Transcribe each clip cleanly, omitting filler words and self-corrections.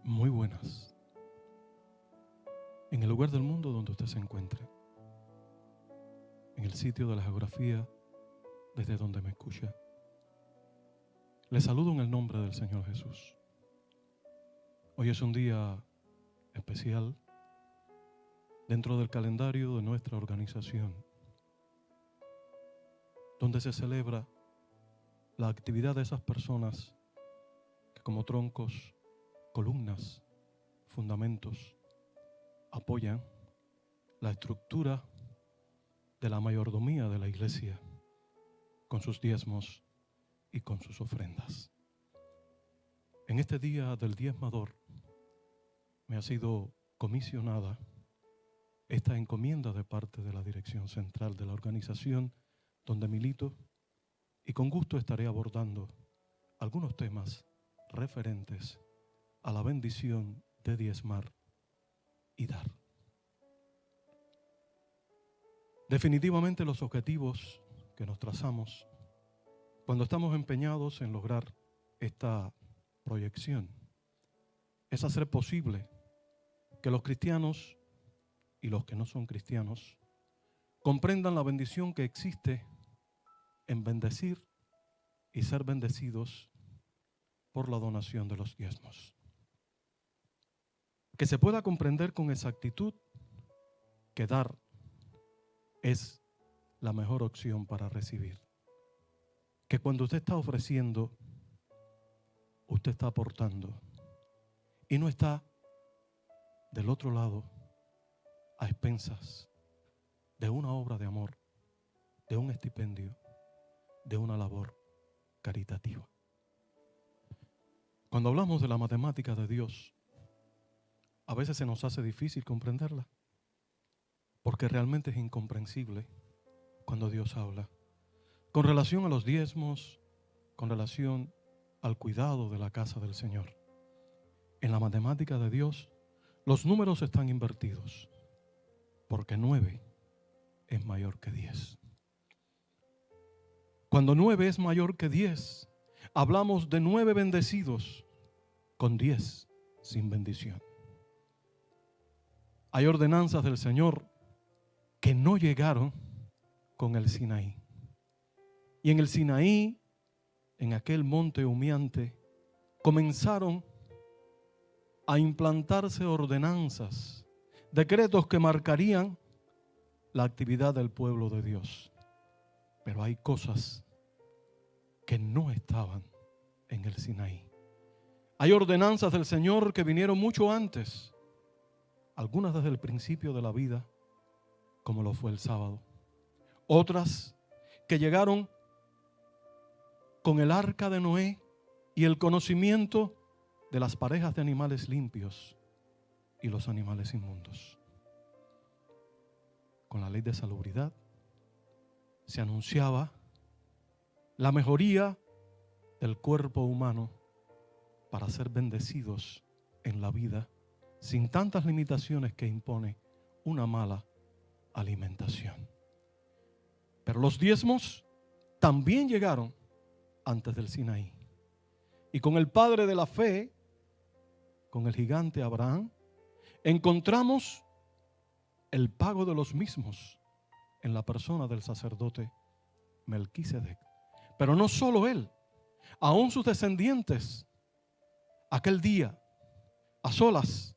Muy buenas. En el lugar del mundo donde usted se encuentre, en el sitio de la geografía desde donde me escucha, le saludo en el nombre del Señor Jesús. Hoy es un día especial dentro del calendario de nuestra organización, donde se celebra la actividad de esas personas que como troncos, columnas, fundamentos, apoyan la estructura de la mayordomía de la iglesia con sus diezmos y con sus ofrendas. En este día del diezmador me ha sido comisionada esta encomienda de parte de la dirección central de la organización donde milito, y con gusto estaré abordando algunos temas referentes a la bendición de diezmar y dar. Definitivamente los objetivos que nos trazamos cuando estamos empeñados en lograr esta proyección es hacer posible que los cristianos y los que no son cristianos comprendan la bendición que existe en bendecir y ser bendecidos por la donación de los diezmos. Que se pueda comprender con exactitud que dar es la mejor opción para recibir. Que cuando usted está ofreciendo, usted está aportando y no está del otro lado a expensas de una obra de amor, de un estipendio, de una labor caritativa. Cuando hablamos de la matemática de Dios, a veces se nos hace difícil comprenderla, porque realmente es incomprensible cuando Dios habla con relación a los diezmos, con relación al cuidado de la casa del Señor. En la matemática de Dios, los números están invertidos, porque 9 es mayor que 10. Cuando 9 es mayor que 10, hablamos de 9 bendecidos con 10 sin bendición. Hay ordenanzas del Señor que no llegaron con el Sinaí. Y en el Sinaí, en aquel monte humeante, comenzaron a implantarse ordenanzas, decretos que marcarían la actividad del pueblo de Dios. Pero hay cosas que no estaban en el Sinaí. Hay ordenanzas del Señor que vinieron mucho antes, algunas desde el principio de la vida, como lo fue el sábado. Otras que llegaron con el arca de Noé y el conocimiento de las parejas de animales limpios y los animales inmundos. Con la ley de salubridad se anunciaba la mejoría del cuerpo humano para ser bendecidos en la vida sin tantas limitaciones que impone una mala alimentación. Pero los diezmos también llegaron antes del Sinaí. Y con el padre de la fe, con el gigante Abraham, encontramos el pago de los mismos en la persona del sacerdote Melquisedec. Pero no solo él, aún sus descendientes, aquel día, a solas,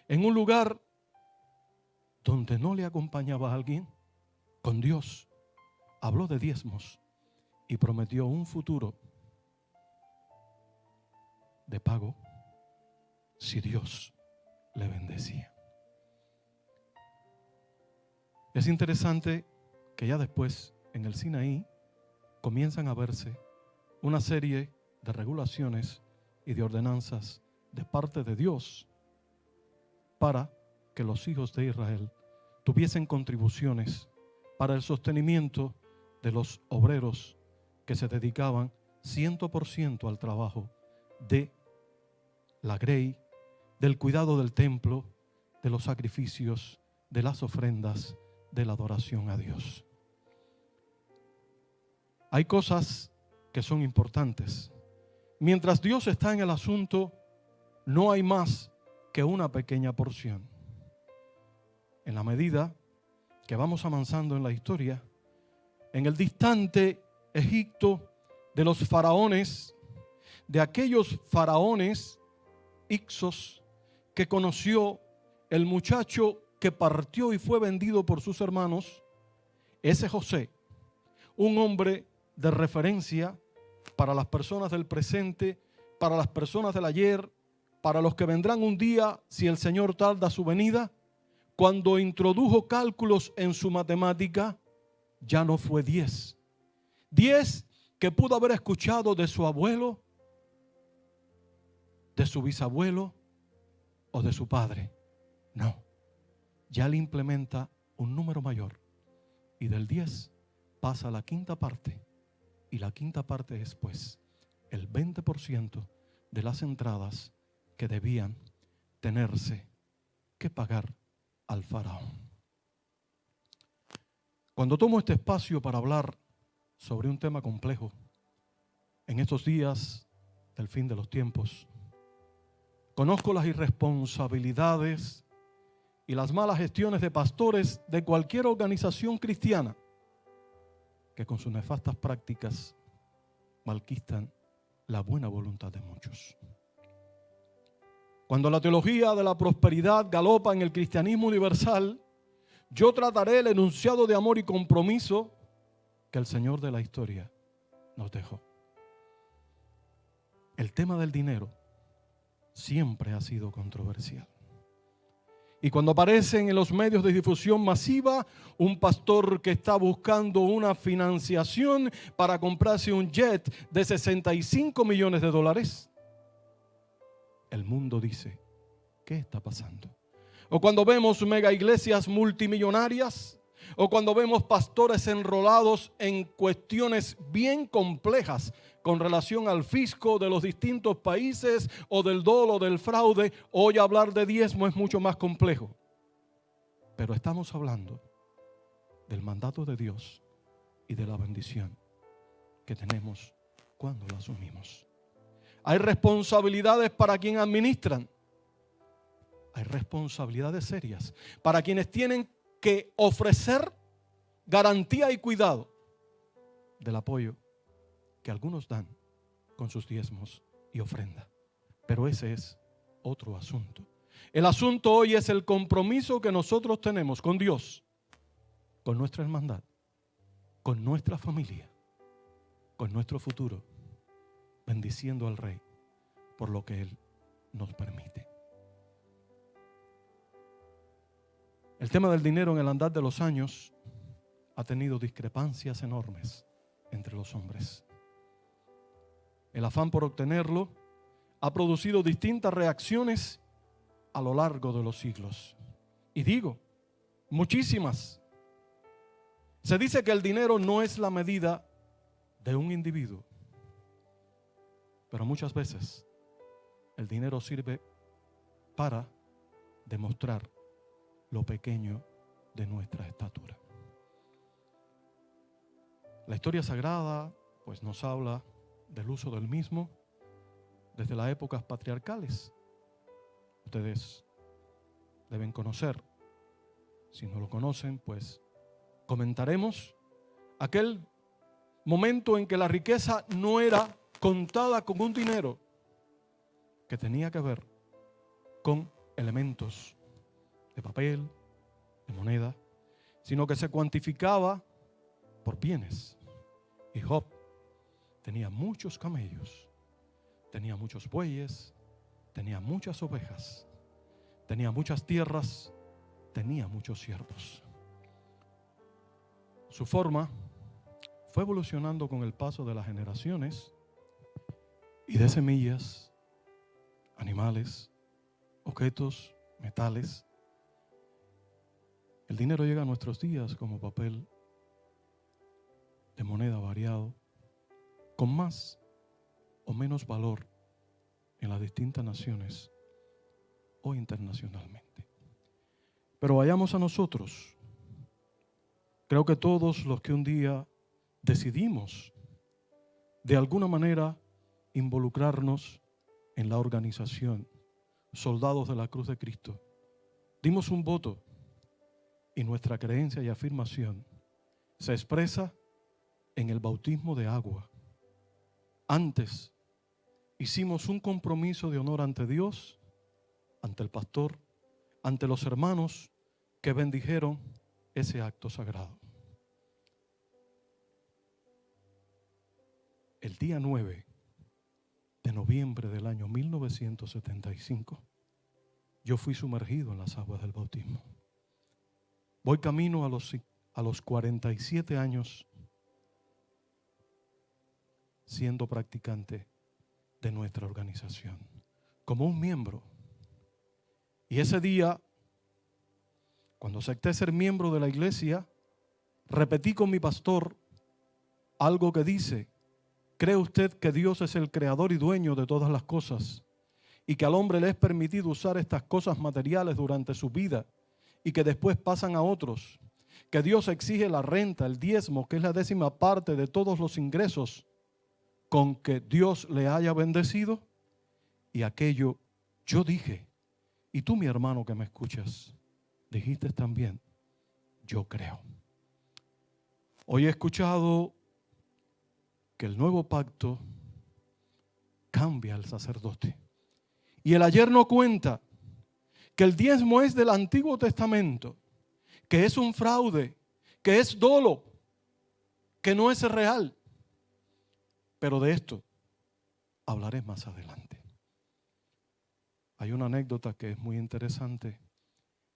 en un lugar donde no le acompañaba a alguien, con Dios, habló de diezmos y prometió un futuro de pago si Dios le bendecía. Es interesante que ya después, en el Sinaí, comienzan a verse una serie de regulaciones y de ordenanzas de parte de Dios para que los hijos de Israel tuviesen contribuciones para el sostenimiento de los obreros que se dedicaban 100% al trabajo de la grey, del cuidado del templo, de los sacrificios, de las ofrendas, de la adoración a Dios. Hay cosas que son importantes. Mientras Dios está en el asunto, no hay más que una pequeña porción. En la medida que vamos avanzando en la historia, en el distante Egipto de los faraones, de aquellos faraones Ixos que conoció el muchacho que partió y fue vendido por sus hermanos, ese José, un hombre de referencia para las personas del presente, para las personas del ayer, para los que vendrán un día si el Señor tarda su venida. Cuando introdujo cálculos en su matemática, ya no fue 10. 10 que pudo haber escuchado de su abuelo, de su bisabuelo o de su padre. No, ya le implementa un número mayor. Y del 10 pasa a la quinta parte. Y la quinta parte es pues el 20% de las entradas que debían tenerse que pagar al faraón. Cuando tomo este espacio para hablar sobre un tema complejo, en estos días del fin de los tiempos, conozco las irresponsabilidades y las malas gestiones de pastores de cualquier organización cristiana que con sus nefastas prácticas malquistan la buena voluntad de muchos. Cuando la teología de la prosperidad galopa en el cristianismo universal, yo trataré el enunciado de amor y compromiso que el Señor de la historia nos dejó. El tema del dinero siempre ha sido controversial. Y cuando aparecen en los medios de difusión masiva un pastor que está buscando una financiación para comprarse un jet de $65 millones, el mundo dice, ¿qué está pasando? O cuando vemos mega iglesias multimillonarias, o cuando vemos pastores enrolados en cuestiones bien complejas con relación al fisco de los distintos países o del dolo, del fraude, hoy hablar de diezmo es mucho más complejo. Pero estamos hablando del mandato de Dios y de la bendición que tenemos cuando lo asumimos. Hay responsabilidades para quienes administran. Hay responsabilidades serias para quienes tienen que ofrecer garantía y cuidado del apoyo que algunos dan con sus diezmos y ofrenda. Pero ese es otro asunto. El asunto hoy es el compromiso que nosotros tenemos con Dios, con nuestra hermandad, con nuestra familia, con nuestro futuro, bendiciendo al Rey por lo que Él nos permite. El tema del dinero en el andar de los años ha tenido discrepancias enormes entre los hombres. El afán por obtenerlo ha producido distintas reacciones a lo largo de los siglos. Y digo, muchísimas. Se dice que el dinero no es la medida de un individuo, pero muchas veces el dinero sirve para demostrar lo pequeño de nuestra estatura. La historia sagrada pues nos habla del uso del mismo desde las épocas patriarcales. Ustedes deben conocer, si no lo conocen, pues comentaremos aquel momento en que la riqueza no era contada con un dinero, que tenía que ver con elementos de papel, de moneda, sino que se cuantificaba por bienes. Y Job tenía muchos camellos, tenía muchos bueyes, tenía muchas ovejas, tenía muchas tierras, tenía muchos siervos. Su forma fue evolucionando con el paso de las generaciones y de semillas, animales, objetos, metales. El dinero llega a nuestros días como papel de moneda variado, con más o menos valor en las distintas naciones o internacionalmente. Pero vayamos a nosotros. Creo que todos los que un día decidimos de alguna manera involucrarnos en la organización soldados de la cruz de Cristo, dimos un voto y nuestra creencia y afirmación se expresa en el bautismo de agua. Antes hicimos un compromiso de honor ante Dios, ante el pastor, ante los hermanos que bendijeron ese acto sagrado. El día 9 de noviembre del año 1975, yo fui sumergido en las aguas del bautismo. Voy camino a los 47 años siendo practicante de nuestra organización, como un miembro. Y ese día, cuando acepté ser miembro de la iglesia, repetí con mi pastor algo que dice: ¿cree usted que Dios es el creador y dueño de todas las cosas y que al hombre le es permitido usar estas cosas materiales durante su vida y que después pasan a otros? Que Dios exige la renta, el diezmo, que es la 10ª parte de todos los ingresos con que Dios le haya bendecido. Y aquello yo dije, y tú, mi hermano que me escuchas, dijiste también: yo creo. Hoy he escuchado que el nuevo pacto cambia al sacerdote. Y el ayer no cuenta que el diezmo es del Antiguo Testamento, que es un fraude, que es dolo, que no es real. Pero de esto hablaré más adelante. Hay una anécdota que es muy interesante,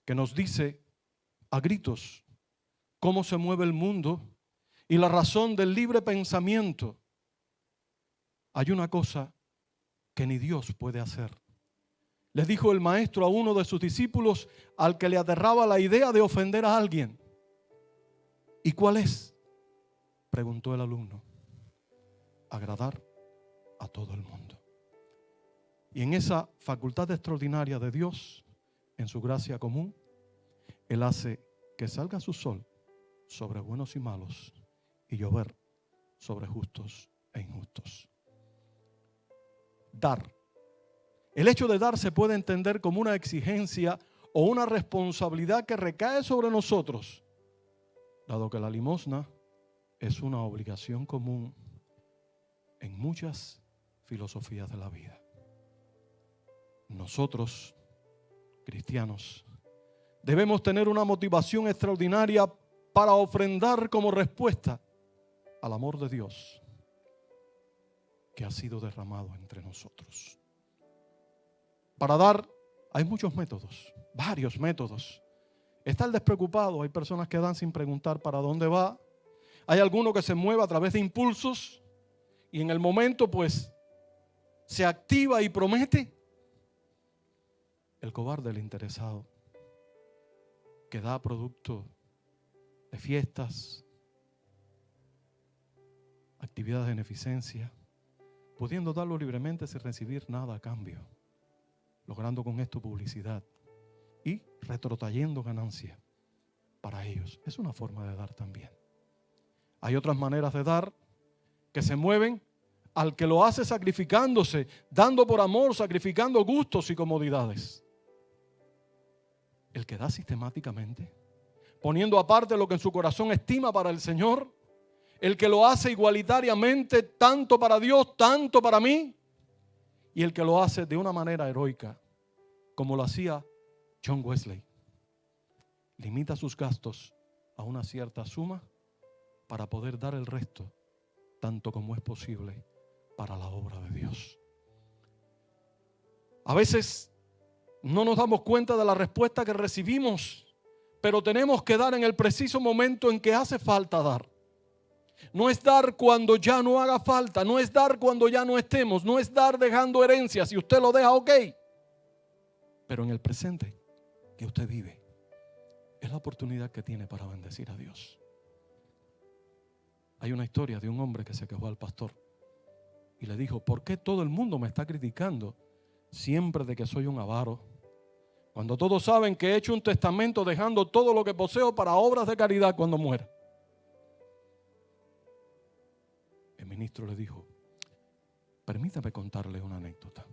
que nos dice a gritos cómo se mueve el mundo y la razón del libre pensamiento. Hay una cosa que ni Dios puede hacer. Le dijo el maestro a uno de sus discípulos al que le aterraba la idea de ofender a alguien. ¿Y cuál es?, preguntó el alumno. Agradar a todo el mundo. Y en esa facultad extraordinaria de Dios, en su gracia común, Él hace que salga su sol sobre buenos y malos y llover sobre justos e injustos. Dar. El hecho de dar se puede entender como una exigencia o una responsabilidad que recae sobre nosotros, dado que la limosna es una obligación común en muchas filosofías de la vida. Nosotros, cristianos, debemos tener una motivación extraordinaria para ofrendar como respuesta al amor de Dios que ha sido derramado entre nosotros. Para dar hay muchos métodos, varios métodos. Está el despreocupado, hay personas que dan sin preguntar para dónde va. Hay alguno que se mueve a través de impulsos y en el momento pues se activa y promete. El cobarde, el interesado, que da producto de fiestas, actividades de beneficencia, pudiendo darlo libremente sin recibir nada a cambio, logrando con esto publicidad y retrotrayendo ganancia para ellos. Es una forma de dar también. Hay otras maneras de dar que se mueven al que lo hace sacrificándose, dando por amor, sacrificando gustos y comodidades. El que da sistemáticamente, poniendo aparte lo que en su corazón estima para el Señor. El que lo hace igualitariamente, tanto para Dios, tanto para mí. Y el que lo hace de una manera heroica, como lo hacía John Wesley. Limita sus gastos a una cierta suma para poder dar el resto, tanto como es posible, para la obra de Dios. A veces no nos damos cuenta de la respuesta que recibimos, pero tenemos que dar en el preciso momento en que hace falta dar. No es dar cuando ya no haga falta, no es dar cuando ya no estemos, no es dar dejando herencia. Si usted lo deja, ok. Pero en el presente que usted vive, es la oportunidad que tiene para bendecir a Dios. Hay una historia de un hombre que se quejó al pastor y le dijo: ¿por qué todo el mundo me está criticando siempre de que soy un avaro? Cuando todos saben que he hecho un testamento dejando todo lo que poseo para obras de caridad cuando muera. El ministro le dijo: permítame contarle una anécdota.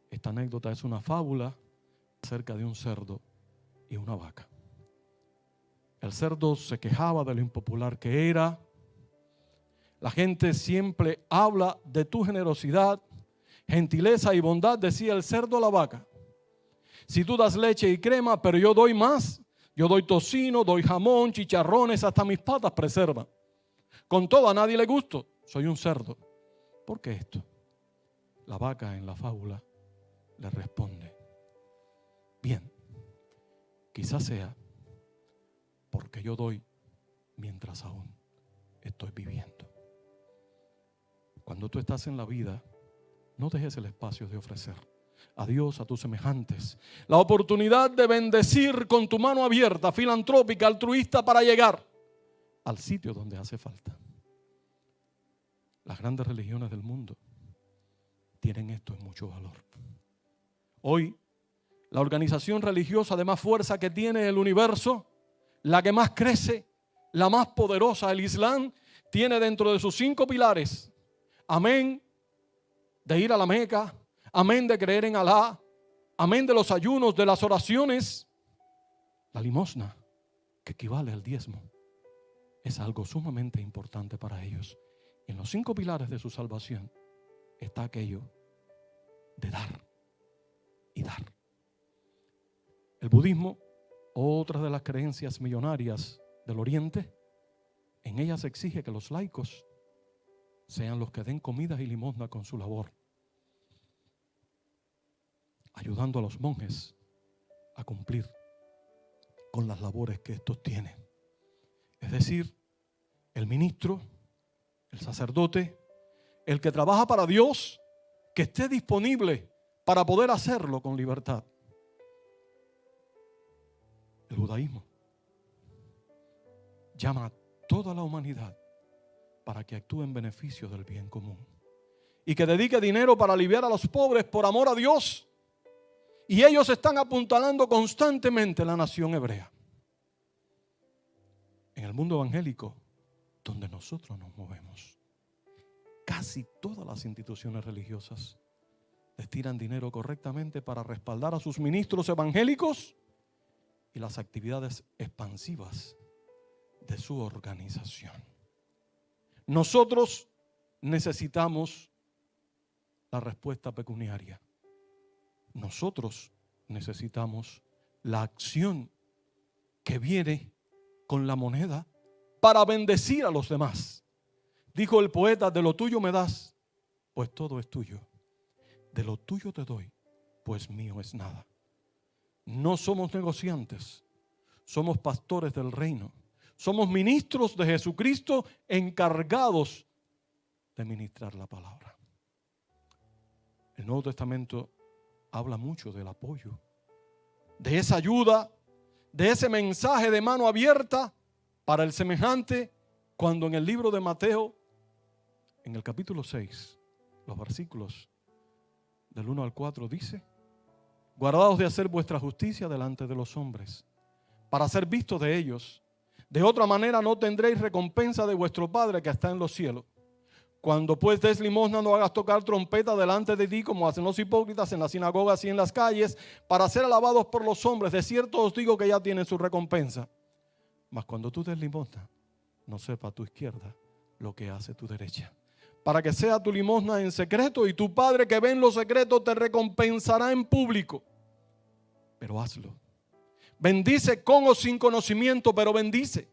Esta anécdota es una fábula acerca de un cerdo y una vaca. El cerdo se quejaba de lo impopular que era. La gente siempre habla de tu generosidad, gentileza y bondad, decía el cerdo a la vaca. Si tú das leche y crema, pero yo doy más. Yo doy tocino, doy jamón, chicharrones, hasta mis patas preservan. Con todo, a nadie le gusto. Soy un cerdo. ¿Por qué esto? La vaca en la fábula le responde: bien, quizás sea porque yo doy mientras aún estoy viviendo. Cuando tú estás en la vida, no dejes el espacio de ofrecer a Dios, a tus semejantes, la oportunidad de bendecir con tu mano abierta, filantrópica, altruista, para llegar al sitio donde hace falta. Las grandes religiones del mundo tienen esto en mucho valor. Hoy, la organización religiosa de más fuerza que tiene el universo, la que más crece, la más poderosa, el Islam, tiene dentro de sus 5 pilares: amén de ir a la Meca, amén de creer en Alá, amén de los ayunos, de las oraciones, la limosna, que equivale al diezmo, es algo sumamente importante para ellos. En los 5 pilares de su salvación está aquello de dar y dar. El budismo, otra de las creencias millonarias del Oriente, en ella se exige que los laicos sean los que den comida y limosna con su labor, ayudando a los monjes a cumplir con las labores que estos tienen. Es decir, el ministro, el sacerdote, el que trabaja para Dios, que esté disponible para poder hacerlo con libertad. El judaísmo llama a toda la humanidad para que actúe en beneficio del bien común y que dedique dinero para aliviar a los pobres por amor a Dios. Y ellos están apuntalando constantemente la nación hebrea. En el mundo evangélico, donde nosotros nos movemos, casi todas las instituciones religiosas destinan dinero correctamente para respaldar a sus ministros evangélicos y las actividades expansivas de su organización. Nosotros necesitamos la respuesta pecuniaria. Nosotros necesitamos la acción que viene con la moneda para bendecir a los demás. Dijo el poeta: de lo tuyo me das, pues todo es tuyo. De lo tuyo te doy, pues mío es nada. No somos negociantes, somos pastores del reino. Somos ministros de Jesucristo encargados de ministrar la palabra. El Nuevo Testamento habla mucho del apoyo, de esa ayuda, de ese mensaje de mano abierta para el semejante, cuando en el libro de Mateo, en el capítulo 6, los versículos del 1 al 4 dice: guardaos de hacer vuestra justicia delante de los hombres, para ser vistos de ellos. De otra manera no tendréis recompensa de vuestro Padre que está en los cielos. Cuando pues des limosna, no hagas tocar trompeta delante de ti, como hacen los hipócritas en las sinagogas y en las calles, para ser alabados por los hombres. De cierto os digo que ya tienen su recompensa. Mas cuando tú des limosna, no sepa tu izquierda lo que hace tu derecha, para que sea tu limosna en secreto, y tu Padre que ve en lo secreto te recompensará en público. Pero hazlo. Bendice con o sin conocimiento, pero bendice.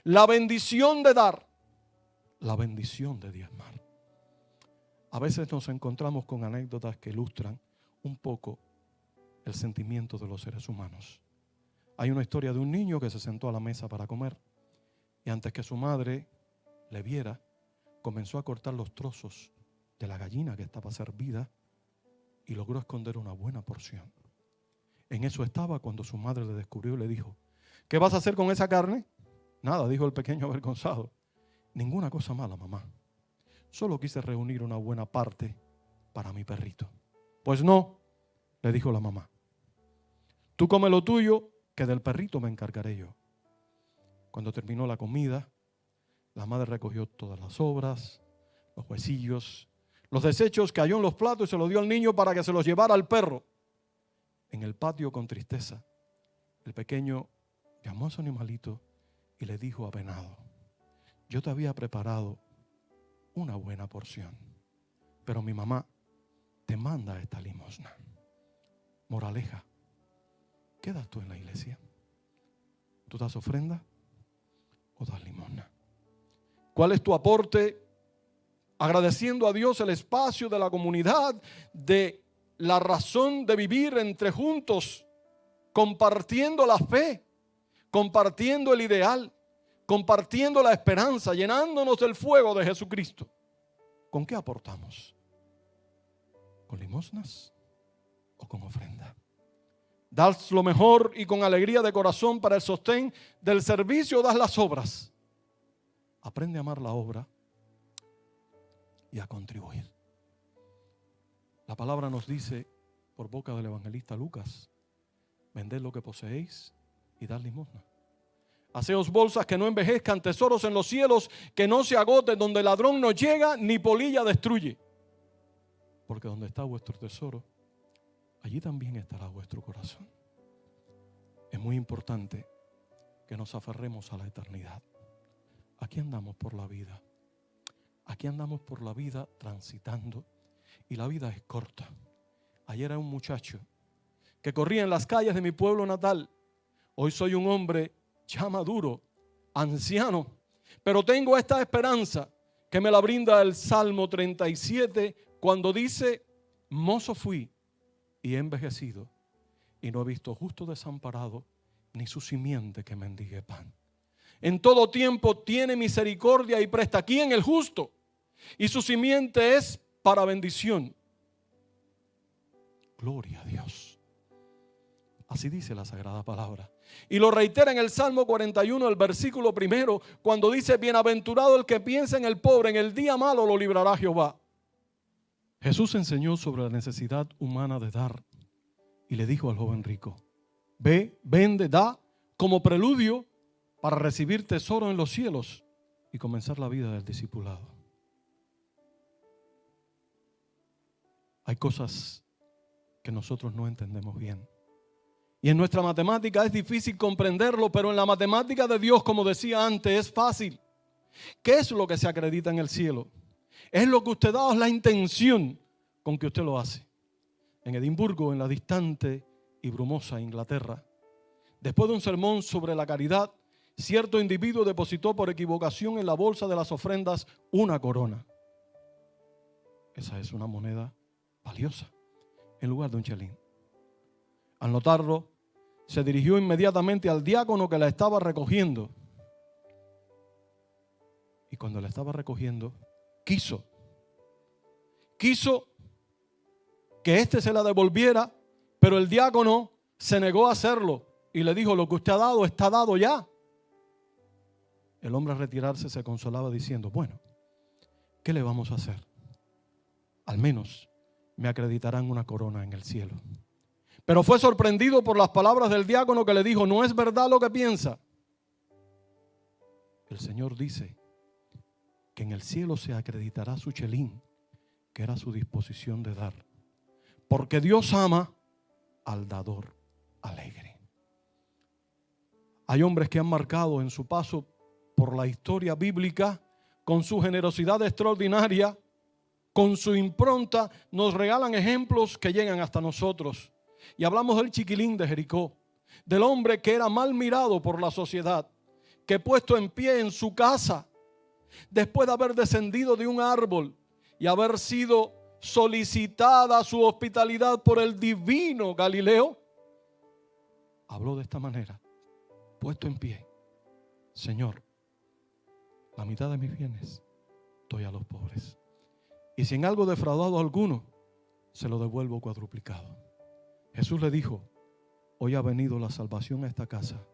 La bendición de dar, la bendición de diezmar. A veces nos encontramos con anécdotas que ilustran un poco el sentimiento de los seres humanos. Hay una historia de un niño que se sentó a la mesa para comer y antes que su madre le viera, comenzó a cortar los trozos de la gallina que estaba servida y logró esconder una buena porción. En eso estaba cuando su madre le descubrió y le dijo: ¿qué vas a hacer con esa carne? Nada, dijo el pequeño avergonzado. Ninguna cosa mala, mamá. Solo quise reunir una buena parte para mi perrito. Pues no, le dijo la mamá. Tú come lo tuyo, que del perrito me encargaré yo. Cuando terminó la comida, la madre recogió todas las sobras, los huesillos, los desechos que halló en los platos y se los dio al niño para que se los llevara al perro. En el patio, con tristeza, el pequeño llamó a su animalito y le dijo a Venado: yo te había preparado una buena porción, pero mi mamá te manda esta limosna. Moraleja, ¿qué das tú en la iglesia? ¿Tú das ofrenda o das limosna? ¿Cuál es tu aporte? Agradeciendo a Dios el espacio de la comunidad, de la razón de vivir entre juntos, compartiendo la fe, compartiendo el ideal, compartiendo la esperanza, llenándonos del fuego de Jesucristo. ¿Con qué aportamos? ¿Con limosnas o con ofrenda? Das lo mejor y con alegría de corazón para el sostén del servicio, das las obras. Aprende a amar la obra y a contribuir. La palabra nos dice por boca del evangelista Lucas: vended lo que poseéis y dad limosna. Haceos bolsas que no envejezcan, tesoros en los cielos que no se agoten, donde el ladrón no llega ni polilla destruye. Porque donde está vuestro tesoro, allí también estará vuestro corazón. Es muy importante que nos aferremos a la eternidad. Aquí andamos por la vida. Aquí andamos por la vida transitando, y la vida es corta. Ayer era un muchacho que corría en las calles de mi pueblo natal. Hoy soy un hombre ya maduro, anciano, pero tengo esta esperanza que me la brinda el Salmo 37, cuando dice: mozo fui y he envejecido, y no he visto justo desamparado, ni su simiente que mendigue pan. En todo tiempo tiene misericordia y presta. ¿Quién? El justo. Y su simiente es para bendición. Gloria a Dios. Así dice la Sagrada Palabra. Y lo reitera en el Salmo 41, el versículo 1, cuando dice: bienaventurado el que piensa en el pobre, en el día malo lo librará Jehová. Jesús enseñó sobre la necesidad humana de dar y le dijo al joven rico: ve, vende, da, como preludio para recibir tesoro en los cielos y comenzar la vida del discipulado. Hay cosas que nosotros no entendemos bien. Y en nuestra matemática es difícil comprenderlo, pero en la matemática de Dios, como decía antes, es fácil. ¿Qué es lo que se acredita en el cielo? Es lo que usted da, es la intención con que usted lo hace. En Edimburgo, en la distante y brumosa Inglaterra, después de un sermón sobre la caridad, cierto individuo depositó por equivocación en la bolsa de las ofrendas una corona. Esa es una moneda valiosa, en lugar de un chelín. Al notarlo, se dirigió inmediatamente al diácono que la estaba recogiendo. Y cuando la estaba recogiendo, quiso que éste se la devolviera, pero el diácono se negó a hacerlo y le dijo: lo que usted ha dado está dado ya. El hombre, al retirarse, se consolaba diciendo: bueno, ¿qué le vamos a hacer? Al menos me acreditarán una corona en el cielo. Pero fue sorprendido por las palabras del diácono, que le dijo: ¿no es verdad lo que piensa? El Señor dice que en el cielo se acreditará su chelín, que era su disposición de dar. Porque Dios ama al dador alegre. Hay hombres que han marcado en su paso por la historia bíblica, con su generosidad extraordinaria, con su impronta, nos regalan ejemplos que llegan hasta nosotros. Y hablamos del chiquilín de Jericó, del hombre que era mal mirado por la sociedad, que puesto en pie en su casa, después de haber descendido de un árbol y haber sido solicitada su hospitalidad por el divino Galileo, habló de esta manera, puesto en pie: Señor, la mitad de mis bienes doy a los pobres, y si en algo defraudado a alguno, se lo devuelvo cuadruplicado. Jesús le dijo: hoy ha venido la salvación a esta casa,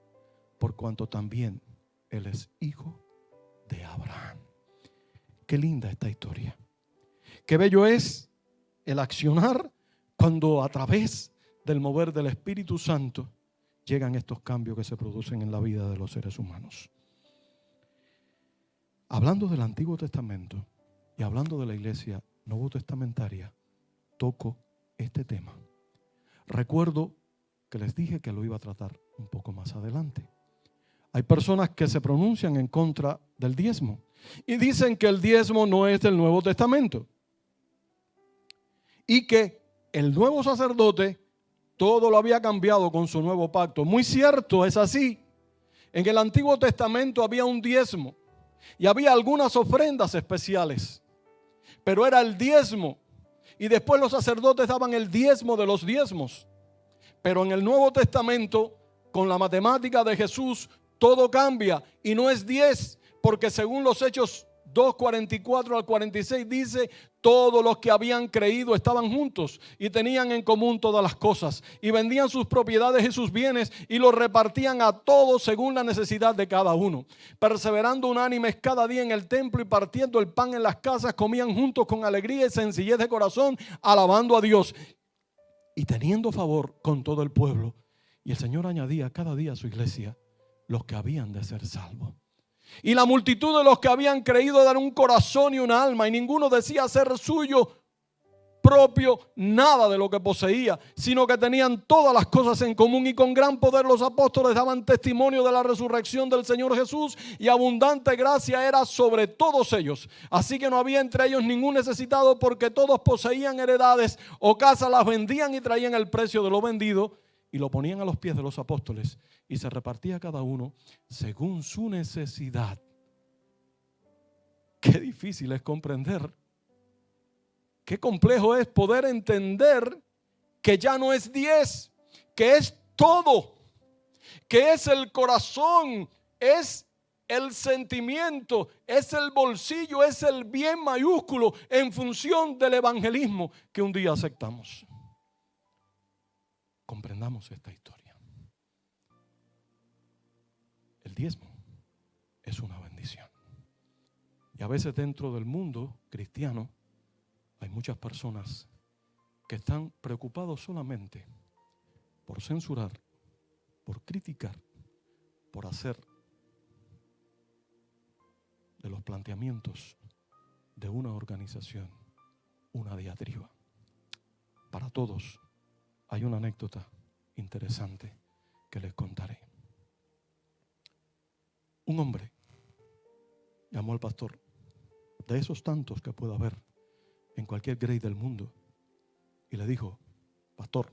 por cuanto también él es hijo de Abraham. Qué linda esta historia. Qué bello es el accionar cuando a través del mover del Espíritu Santo llegan estos cambios que se producen en la vida de los seres humanos. Hablando del Antiguo Testamento y hablando de la iglesia, nuevo testamentaria toco este tema. Recuerdo que les dije que lo iba a tratar un poco más adelante. Hay personas que se pronuncian en contra del diezmo y dicen que el diezmo no es del Nuevo Testamento y que el nuevo sacerdote todo lo había cambiado con su nuevo pacto. Muy cierto, es así. En el Antiguo Testamento había un diezmo y había algunas ofrendas especiales, pero era el diezmo. Y después los sacerdotes daban el diezmo de los diezmos. Pero en el Nuevo Testamento, con la matemática de Jesús, todo cambia y no es 10, porque según los Hechos 2:44 al 46 dice, todos los que habían creído estaban juntos y tenían en común todas las cosas y vendían sus propiedades y sus bienes y los repartían a todos según la necesidad de cada uno. Perseverando unánimes cada día en el templo y partiendo el pan en las casas, comían juntos con alegría y sencillez de corazón, alabando a Dios y teniendo favor con todo el pueblo. Y el Señor añadía cada día a su iglesia los que habían de ser salvos. Y la multitud de los que habían creído dar un corazón y un alma, y ninguno decía ser suyo propio nada de lo que poseía, sino que tenían todas las cosas en común, y con gran poder los apóstoles daban testimonio de la resurrección del Señor Jesús, y abundante gracia era sobre todos ellos. Así que no había entre ellos ningún necesitado, porque todos poseían heredades o casas, las vendían y traían el precio de lo vendido y lo ponían a los pies de los apóstoles, y se repartía cada uno según su necesidad. Qué difícil es comprender. Qué complejo es poder entender que ya no es 10, que es todo, que es el corazón, es el sentimiento, es el bolsillo, es el bien mayúsculo en función del evangelismo que un día aceptamos. Comprendamos esta historia. El diezmo es una bendición. Y a veces dentro del mundo cristiano hay muchas personas que están preocupados solamente por censurar, por criticar, por hacer de los planteamientos de una organización una diatriba. Para todos hay una anécdota interesante que les contaré. Un hombre llamó al pastor, de esos tantos que pueda haber en cualquier grade del mundo, y le dijo: pastor,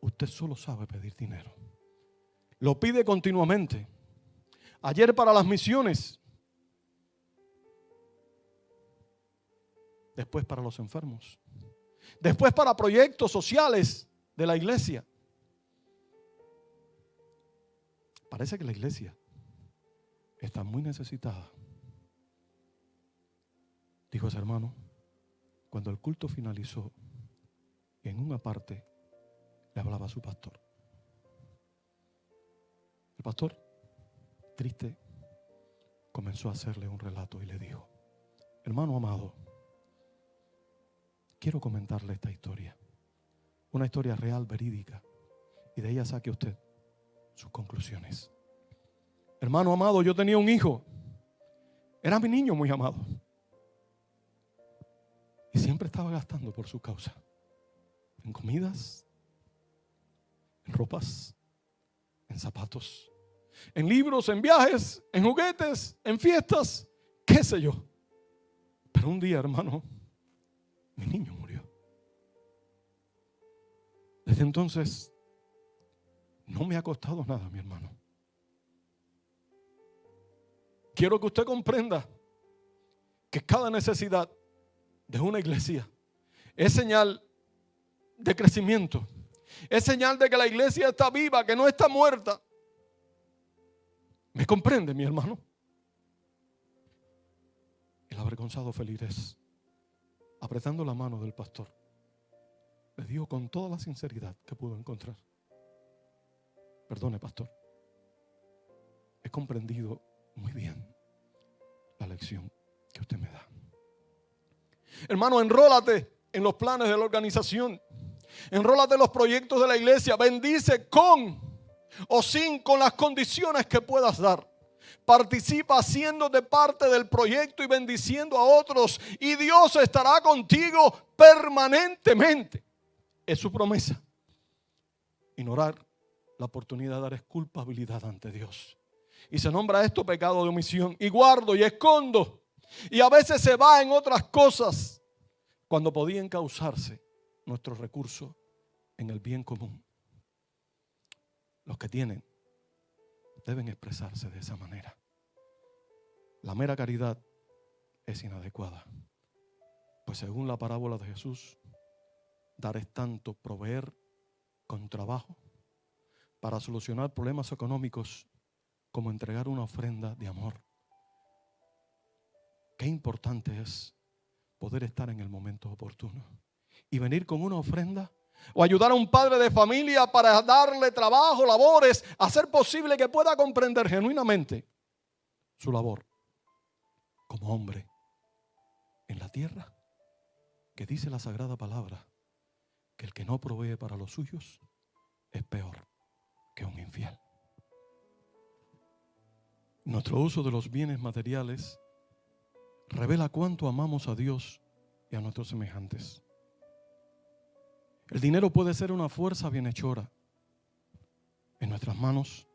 usted solo sabe pedir dinero. Lo pide continuamente. Ayer para las misiones, después para los enfermos, después para proyectos sociales de la iglesia. Parece que la iglesia está muy necesitada. Dijo ese hermano, cuando el culto finalizó, en una parte le hablaba a su pastor. El pastor, triste, comenzó a hacerle un relato y le dijo: hermano amado, quiero comentarle esta historia, una historia real, verídica, y de ella saque usted sus conclusiones. Hermano amado, yo tenía un hijo, era mi niño muy amado, y siempre estaba gastando por su causa, en comidas, en ropas, en zapatos, en libros, en viajes, en juguetes, en fiestas, qué sé yo. Pero un día, hermano, mi niño murió. Desde entonces no me ha costado nada, mi hermano. Quiero que usted comprenda que cada necesidad de una iglesia es señal de crecimiento, es señal de que la iglesia está viva, que no está muerta. ¿Me comprende, mi hermano? El avergonzado Felírez, apretando la mano del pastor, le dijo con toda la sinceridad que pudo encontrar: perdone, pastor, he comprendido muy bien la lección que usted me da. Hermano, enrólate en los planes de la organización, enrólate en los proyectos de la iglesia, bendice con o sin, con las condiciones que puedas dar. Participa haciéndote parte del proyecto y bendiciendo a otros. Y Dios estará contigo permanentemente. Es su promesa. Ignorar la oportunidad de dar es culpabilidad ante Dios. Y se nombra esto pecado de omisión. Y guardo y escondo. Y a veces se va en otras cosas cuando podían causarse nuestros recursos en el bien común. Los que tienen deben expresarse de esa manera. La mera caridad es inadecuada, pues según la parábola de Jesús, dar es tanto proveer con trabajo para solucionar problemas económicos como entregar una ofrenda de amor. Qué importante es poder estar en el momento oportuno y venir con una ofrenda o ayudar a un padre de familia para darle trabajo, labores, hacer posible que pueda comprender genuinamente su labor como hombre en la tierra, que dice la sagrada palabra que el que no provee para los suyos es peor que un infiel. Nuestro uso de los bienes materiales revela cuánto amamos a Dios y a nuestros semejantes. El dinero puede ser una fuerza bienhechora en nuestras manos.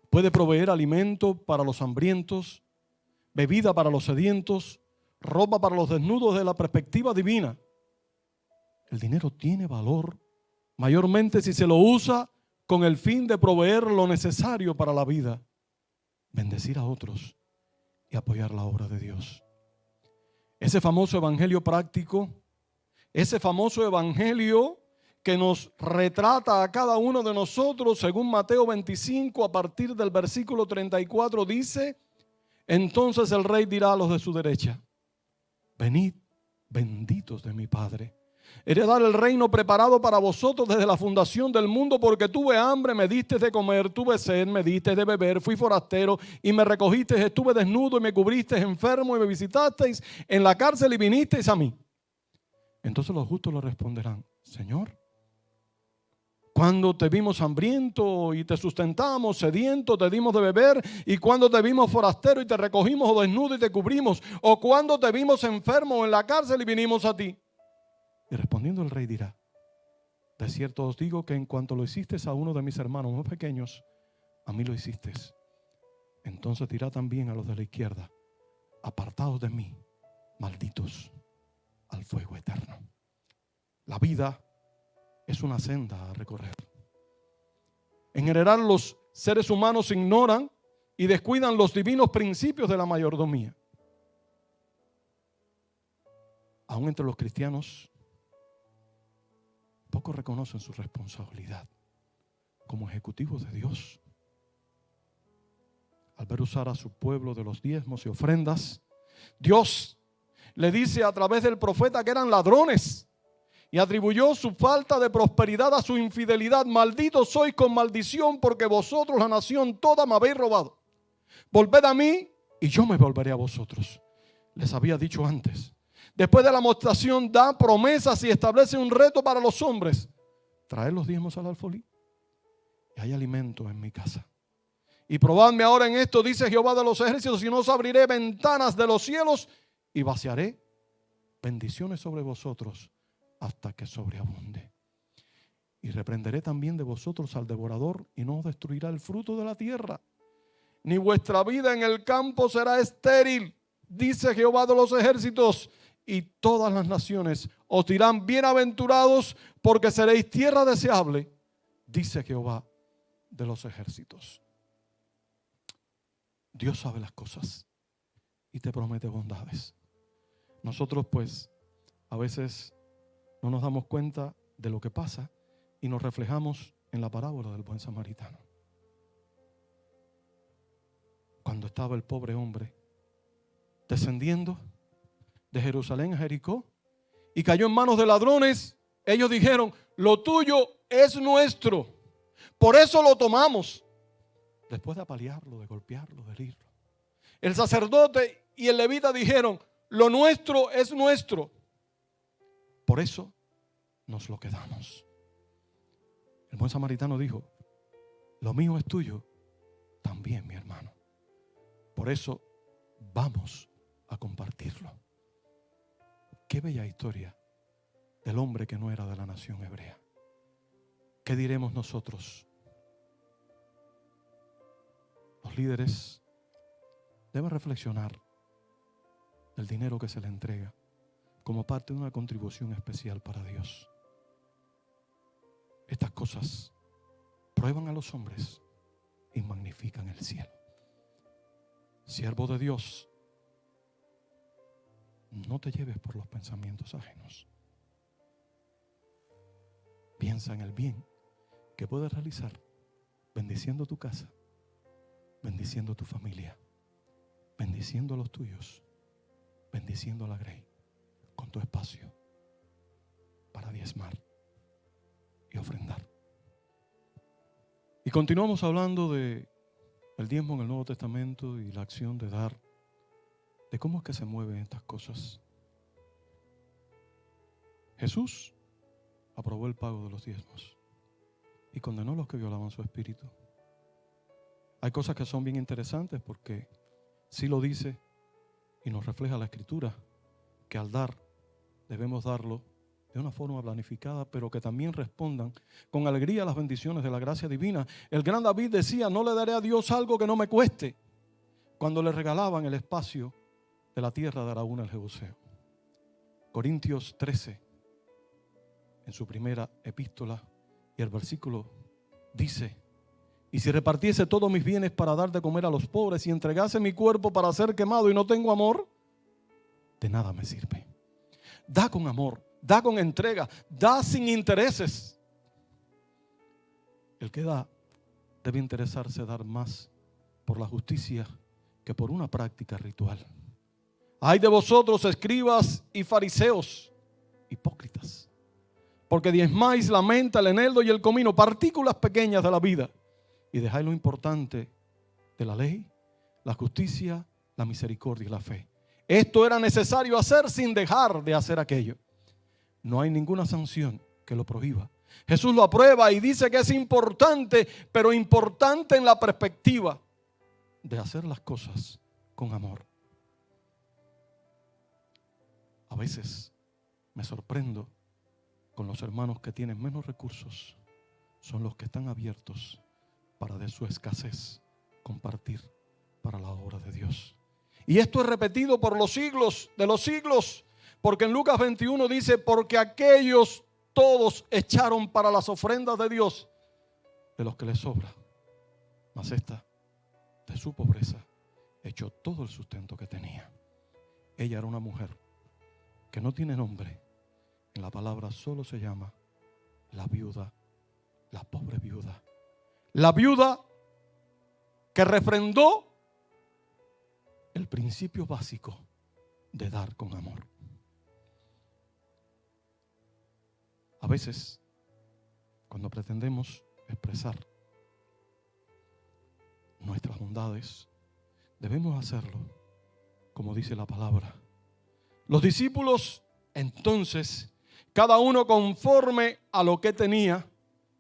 Puede proveer alimento para los hambrientos, bebida para los sedientos, ropa para los desnudos de la perspectiva divina. El dinero tiene valor mayormente si se lo usa con el fin de proveer lo necesario para la vida, bendecir a otros y apoyar la obra de Dios. Ese famoso evangelio práctico, ese famoso evangelio que nos retrata a cada uno de nosotros, según Mateo 25, a partir del versículo 34, dice: entonces el rey dirá a los de su derecha: venid, benditos de mi Padre, heredad el reino preparado para vosotros desde la fundación del mundo, porque tuve hambre, me diste de comer, tuve sed, me diste de beber, fui forastero y me recogisteis, estuve desnudo y me cubristeis, enfermo y me visitasteis, en la cárcel y vinisteis a mí. Entonces los justos le responderán: Señor, cuando te vimos hambriento y te sustentamos, sediento te dimos de beber, y cuando te vimos forastero y te recogimos, o desnudo y te cubrimos, o cuando te vimos enfermo en la cárcel y vinimos a ti. Y respondiendo el rey dirá: de cierto os digo que en cuanto lo hiciste a uno de mis hermanos más pequeños, a mí lo hiciste. Entonces dirá también a los de la izquierda: apartados de mí, malditos, al fuego eterno. La vida es una senda a recorrer. En general, los seres humanos ignoran y descuidan los divinos principios de la mayordomía. Aún entre los cristianos, pocos reconocen su responsabilidad como ejecutivos de Dios. Al ver usar a su pueblo de los diezmos y ofrendas, Dios le dice a través del profeta que eran ladrones y atribuyó su falta de prosperidad a su infidelidad. Malditos sois con maldición, porque vosotros, la nación toda, me habéis robado. Volved a mí y yo me volveré a vosotros. Les había dicho antes. Después de la amonestación da promesas y establece un reto para los hombres: traed los diezmos al alfolí y hay alimento en mi casa. Y probadme ahora en esto, dice Jehová de los ejércitos, y no os abriré ventanas de los cielos y vaciaré bendiciones sobre vosotros hasta que sobreabunde. Y reprenderé también de vosotros al devorador, y no os destruirá el fruto de la tierra, ni vuestra vida en el campo será estéril, dice Jehová de los ejércitos. Y todas las naciones os dirán: bienaventurados, porque seréis tierra deseable, dice Jehová de los ejércitos. Dios sabe las cosas y te promete bondades. Nosotros pues a veces no nos damos cuenta de lo que pasa y nos reflejamos en la parábola del buen samaritano. Cuando estaba el pobre hombre descendiendo de Jerusalén a Jericó y cayó en manos de ladrones, ellos dijeron: lo tuyo es nuestro, por eso lo tomamos. Después de apalearlo, de golpearlo, de herirlo, el sacerdote y el levita dijeron: lo nuestro es nuestro, por eso nos lo quedamos. El buen samaritano dijo: lo mío es tuyo también, mi hermano. Por eso vamos a compartirlo. Qué bella historia del hombre que no era de la nación hebrea. ¿Qué diremos nosotros? Los líderes deben reflexionar del dinero que se le entrega como parte de una contribución especial para Dios. Estas cosas prueban a los hombres y magnifican el cielo. Siervo de Dios, no te lleves por los pensamientos ajenos. Piensa en el bien que puedes realizar bendiciendo tu casa, bendiciendo tu familia, bendiciendo a los tuyos, bendiciendo a la Grey, con tu espacio para diezmar y ofrendar. Y continuamos hablando de el diezmo en el Nuevo Testamento y la acción de dar, de cómo es que se mueven estas cosas. Jesús aprobó el pago de los diezmos y condenó a los que violaban su espíritu. Hay cosas que son bien interesantes porque sí lo dice y nos refleja la Escritura, que al dar debemos darlo de una forma planificada, pero que también respondan con alegría a las bendiciones de la gracia divina. El gran David decía: no le daré a Dios algo que no me cueste, cuando le regalaban el espacio de la tierra de Araúna el Jebuseo. Corintios 13, en su primera epístola, y el versículo dice: y si repartiese todos mis bienes para dar de comer a los pobres y entregase mi cuerpo para ser quemado y no tengo amor, de nada me sirve. Da con amor, da con entrega, da sin intereses. El que da debe interesarse dar más por la justicia que por una práctica ritual. Ay de vosotros, escribas y fariseos, hipócritas, porque diezmáis la menta, el eneldo y el comino, partículas pequeñas de la vida, y dejáis lo importante de la ley, la justicia, la misericordia y la fe. Esto era necesario hacer sin dejar de hacer aquello. No hay ninguna sanción que lo prohíba. Jesús lo aprueba y dice que es importante, pero importante en la perspectiva de hacer las cosas con amor. A veces me sorprendo con los hermanos que tienen menos recursos. Son los que están abiertos para de su escasez compartir para la obra de Dios. Y esto es repetido por los siglos de los siglos, porque en Lucas 21 dice: porque aquellos todos echaron para las ofrendas de Dios de los que les sobra, mas esta de su pobreza echó todo el sustento que tenía. Ella era una mujer que no tiene nombre. En la palabra solo se llama la viuda, la pobre viuda. La viuda que refrendó el principio básico de dar con amor. A veces, cuando pretendemos expresar nuestras bondades, debemos hacerlo como dice la palabra. Los discípulos, entonces, cada uno conforme a lo que tenía,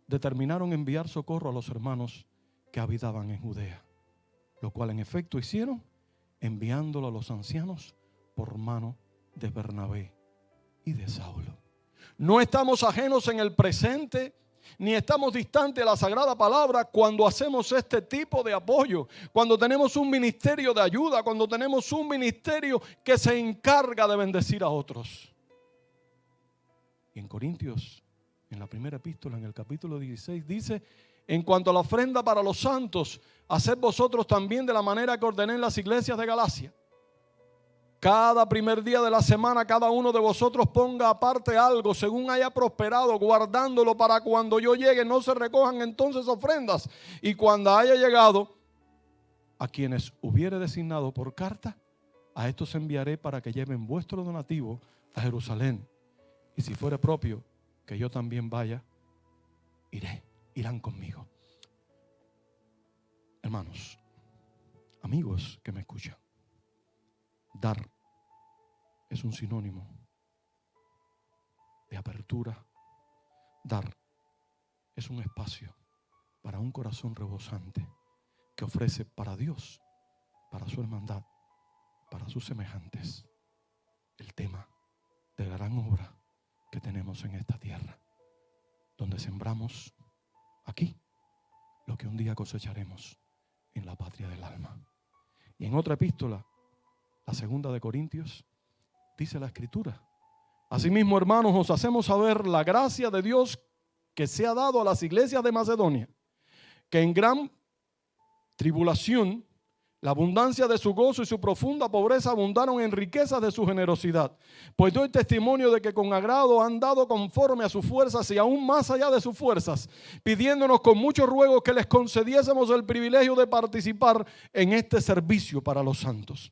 determinaron enviar socorro a los hermanos que habitaban en Judea, lo cual en efecto hicieron, enviándolo a los ancianos por mano de Bernabé y de Saulo. No estamos ajenos en el presente, ni estamos distantes de la sagrada palabra cuando hacemos este tipo de apoyo, cuando tenemos un ministerio de ayuda, cuando tenemos un ministerio que se encarga de bendecir a otros. Y en Corintios, en la primera epístola, en el capítulo 16, dice: en cuanto a la ofrenda para los santos, haced vosotros también de la manera que ordené en las iglesias de Galacia. Cada primer día de la semana, cada uno de vosotros ponga aparte algo según haya prosperado, guardándolo para cuando yo llegue no se recojan entonces ofrendas. Y cuando haya llegado, a quienes hubiere designado por carta, a estos enviaré para que lleven vuestro donativo a Jerusalén. Y si fuere propio que yo también vaya, irán conmigo. Hermanos, amigos que me escuchan, dar es un sinónimo de apertura. Dar es un espacio para un corazón rebosante que ofrece para Dios para su hermandad, para sus semejantes, el tema de la gran obra que tenemos en esta tierra, donde sembramos aquí lo que un día cosecharemos en la patria del alma. Y en otra epístola, la segunda de Corintios, dice la Escritura: asimismo, hermanos, os hacemos saber la gracia de Dios que se ha dado a las iglesias de Macedonia, que en gran tribulación la abundancia de su gozo y su profunda pobreza abundaron en riquezas de su generosidad. Pues doy testimonio de que con agrado han dado conforme a sus fuerzas y aún más allá de sus fuerzas, pidiéndonos con mucho ruego que les concediésemos el privilegio de participar en este servicio para los santos.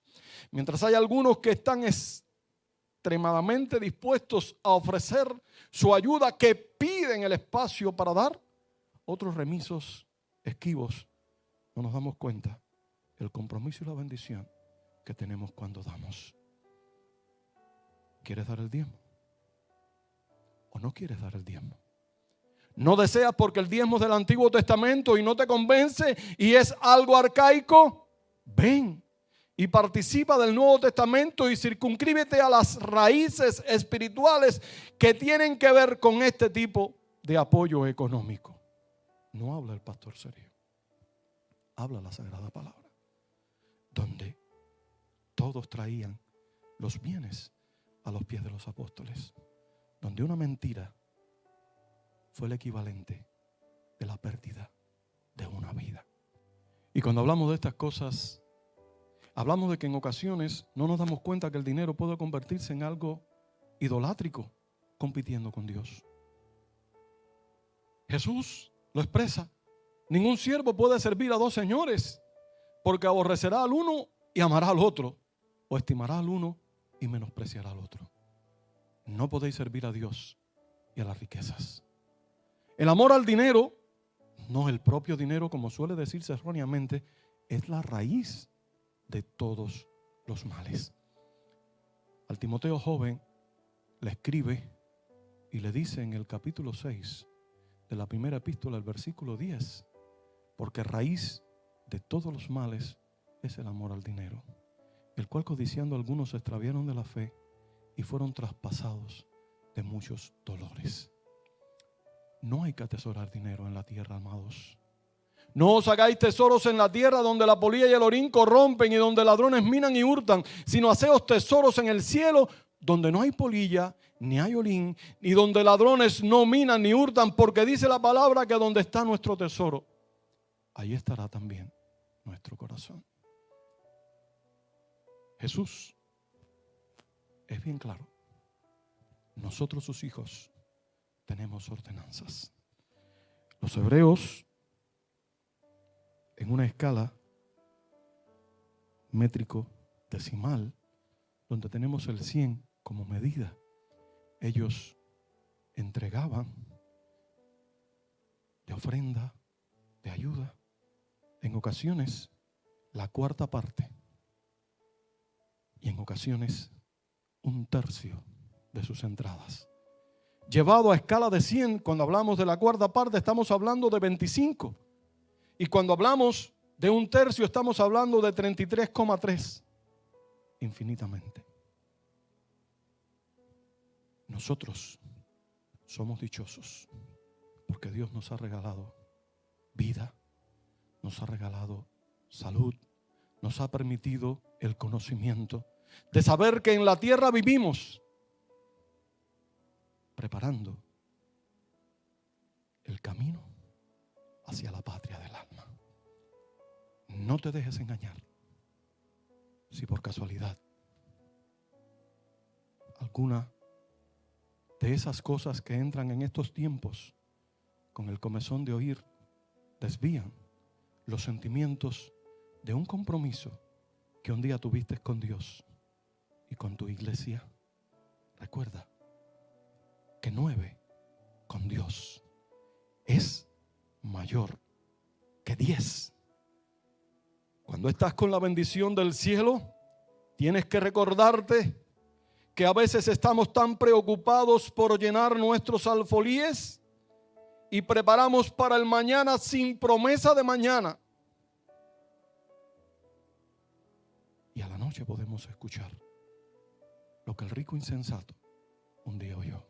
Mientras hay algunos que están extremadamente dispuestos a ofrecer su ayuda, que piden el espacio para dar, otros remisos, esquivos, no nos damos cuenta el compromiso y la bendición que tenemos cuando damos. ¿Quieres dar el diezmo? ¿O no quieres dar el diezmo? ¿No deseas porque el diezmo es del Antiguo Testamento y no te convence y es algo arcaico? Ven y participa del Nuevo Testamento y circunscríbete a las raíces espirituales que tienen que ver con este tipo de apoyo económico. No habla el pastor Sergio, habla la Sagrada Palabra, donde todos traían los bienes a los pies de los apóstoles, donde una mentira fue el equivalente de la pérdida de una vida. Y cuando hablamos de estas cosas, hablamos de que en ocasiones no nos damos cuenta que el dinero puede convertirse en algo idolátrico, compitiendo con Dios. Jesús lo expresa: ningún siervo puede servir a dos señores, porque aborrecerá al uno y amará al otro, o estimará al uno y menospreciará al otro. No podéis servir a Dios y a las riquezas. El amor al dinero, no el propio dinero como suele decirse erróneamente, es la raíz de todos los males. Al Timoteo joven le escribe y le dice en el capítulo 6 de la primera epístola, el versículo 10, porque raíz de todos los males es el amor al dinero, el cual codiciando algunos se extraviaron de la fe y fueron traspasados de muchos dolores. No hay que atesorar dinero en la tierra, amados. No os hagáis tesoros en la tierra donde la polilla y el orín corrompen y donde ladrones minan y hurtan, sino haceos tesoros en el cielo donde no hay polilla ni hay orín y donde ladrones no minan ni hurtan, porque dice la palabra que donde está nuestro tesoro, ahí estará también nuestro corazón. Jesús es bien claro. Nosotros, sus hijos, tenemos ordenanzas. Los hebreos, en una escala métrico decimal, donde tenemos el 100 como medida, ellos entregaban de ofrenda, de ayuda, en ocasiones la cuarta parte y en ocasiones un tercio de sus entradas. Llevado a escala de 100, cuando hablamos de la cuarta parte estamos hablando de 25. Y cuando hablamos de un tercio estamos hablando de 33,3. Infinitamente. Nosotros somos dichosos porque Dios nos ha regalado vida, nos ha regalado salud, nos ha permitido el conocimiento de saber que en la tierra vivimos preparando el camino hacia la patria del alma. No te dejes engañar si por casualidad alguna de esas cosas que entran en estos tiempos con el comezón de oír desvían los sentimientos de un compromiso que un día tuviste con Dios y con tu iglesia. Recuerda que 9 con Dios es mayor que 10. Cuando estás con la bendición del cielo, tienes que recordarte que a veces estamos tan preocupados por llenar nuestros alfolíes y preparamos para el mañana sin promesa de mañana. noche podemos escuchar lo que el rico insensato un día oyó.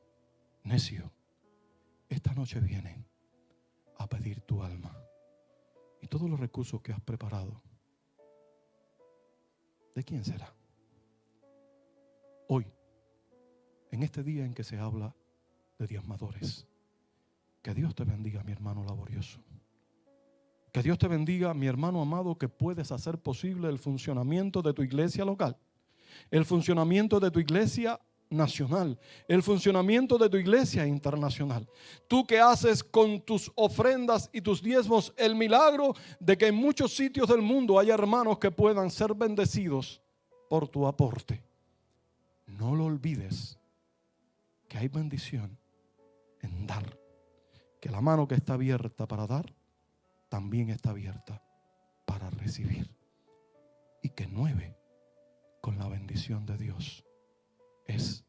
Necio, esta noche vienen a pedir tu alma y todos los recursos que has preparado. ¿De quién será? Hoy, en este día en que se habla de diezmadores, que Dios te bendiga, mi hermano laborioso. Que Dios te bendiga, mi hermano amado, que puedes hacer posible el funcionamiento de tu iglesia local, el funcionamiento de tu iglesia nacional, el funcionamiento de tu iglesia internacional. Tú que haces con tus ofrendas y tus diezmos el milagro de que en muchos sitios del mundo haya hermanos que puedan ser bendecidos por tu aporte. No lo olvides, que hay bendición en dar, que la mano que está abierta para dar también está abierta para recibir, y que 9 con la bendición de Dios es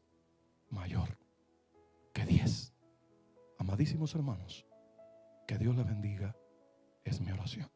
mayor que 10. Amadísimos hermanos, que Dios les bendiga, es mi oración.